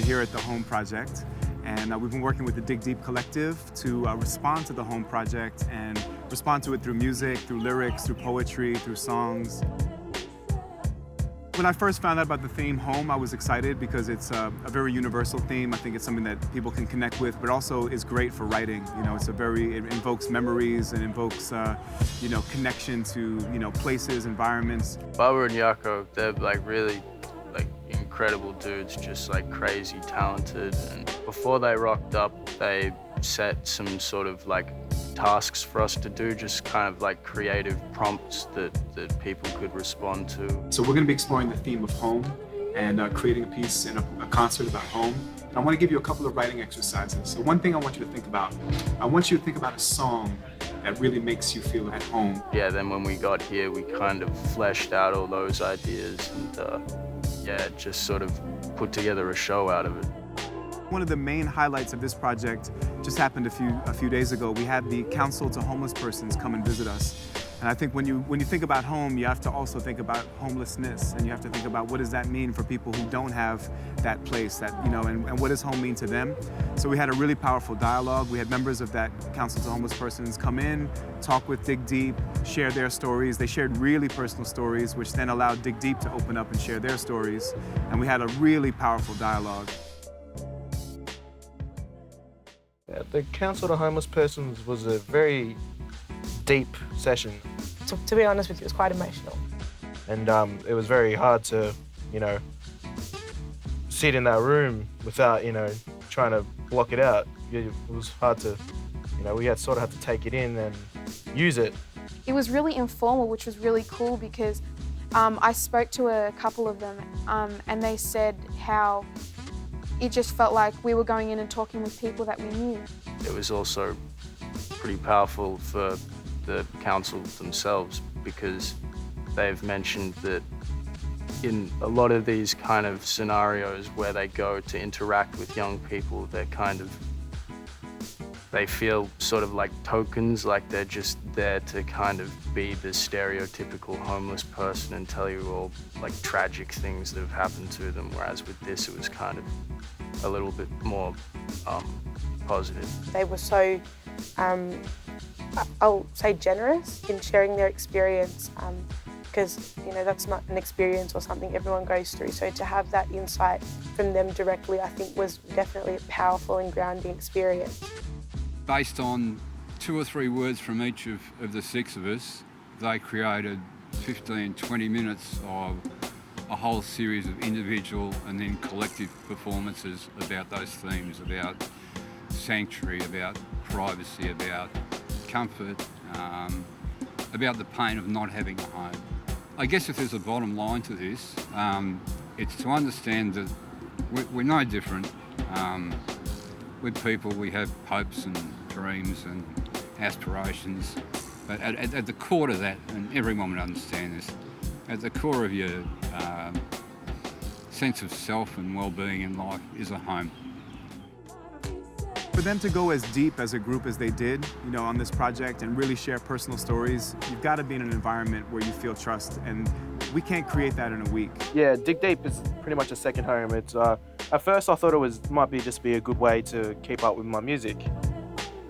here at the Home Project. And we've been working with the Dig Deep Collective to respond to the Home Project and respond to it through music, through lyrics, through poetry, through songs. When I first found out about the theme Home, I was excited because it's a very universal theme. I think it's something that people can connect with, but also is great for writing. You know, it invokes memories and invokes, connection to, places, environments. Baba and Yako, they're really incredible dudes, just crazy talented. And before they rocked up, they set some sort of tasks for us to do, just kind of creative prompts that people could respond to. So we're going to be exploring the theme of home and creating a piece and a concert about home. And I want to give you a couple of writing exercises. So one thing I want you to think about, I want you to think about a song that really makes you feel at home. Yeah, then when we got here, we kind of fleshed out all those ideas and just sort of put together a show out of it. One of the main highlights of this project just happened a few days ago. We had the Council to Homeless Persons come and visit us. And I think when you think about home, you have to also think about homelessness, and you have to think about what does that mean for people who don't have that place, and what does home mean to them. So we had a really powerful dialogue. We had members of that Council to Homeless Persons come in, talk with Dig Deep, share their stories. They shared really personal stories, which then allowed Dig Deep to open up and share their stories. And we had a really powerful dialogue. Yeah, the Council to Homeless Persons was a very deep session. To be honest with you, it was quite emotional. And it was very hard to, sit in that room without, trying to block it out. It was hard to, we had sort of had to take it in and use it. It was really informal, which was really cool because I spoke to a couple of them and they said how it just felt like we were going in and talking with people that we knew. It was also pretty powerful for the council themselves because they've mentioned that in a lot of these kind of scenarios where they go to interact with young people, they feel sort of like tokens, like they're just there to kind of be the stereotypical homeless person and tell you all tragic things that have happened to them, whereas with this it was kind of a little bit more positive. They were so, I'll say, generous in sharing their experience because, that's not an experience or something everyone goes through. So to have that insight from them directly, I think was definitely a powerful and grounding experience. Based on 2 or 3 words from each of the 6 of us, they created 15, 20 minutes of a whole series of individual and then collective performances about those themes, about sanctuary, about privacy, about comfort, about the pain of not having a home. I guess if there's a bottom line to this, it's to understand that we're no different. With people, we have hopes and dreams and aspirations, but at the core of that, and everyone would understand this, at the core of your sense of self and well-being in life is a home. For them to go as deep as a group as they did, on this project and really share personal stories, you've got to be in an environment where you feel trust, and we can't create that in a week. Yeah, Dig Deep is pretty much a second home. It's at first I thought it might be a good way to keep up with my music,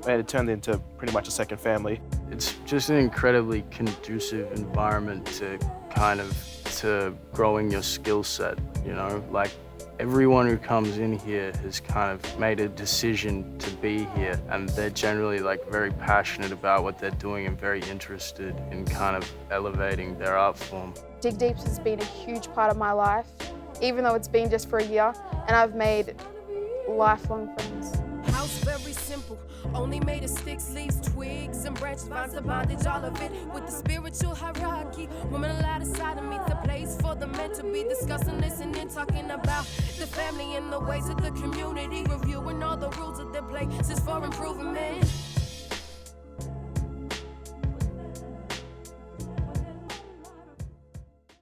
and it turned into pretty much a second family. It's just an incredibly conducive environment to growing your skill set, Everyone who comes in here has kind of made a decision to be here, and they're generally very passionate about what they're doing and very interested in kind of elevating their art form. Dig Deep has been a huge part of my life, even though it's been just for a year, and I've made lifelong friends. House very simple, only made of sticks, leaves, twigs, and branches, vines of bondage, all of it with the spiritual hierarchy. Women allowed inside of me, the place for the men to be discussing, listening, talking about the family and the ways of the community, reviewing all the rules of their places for improvement.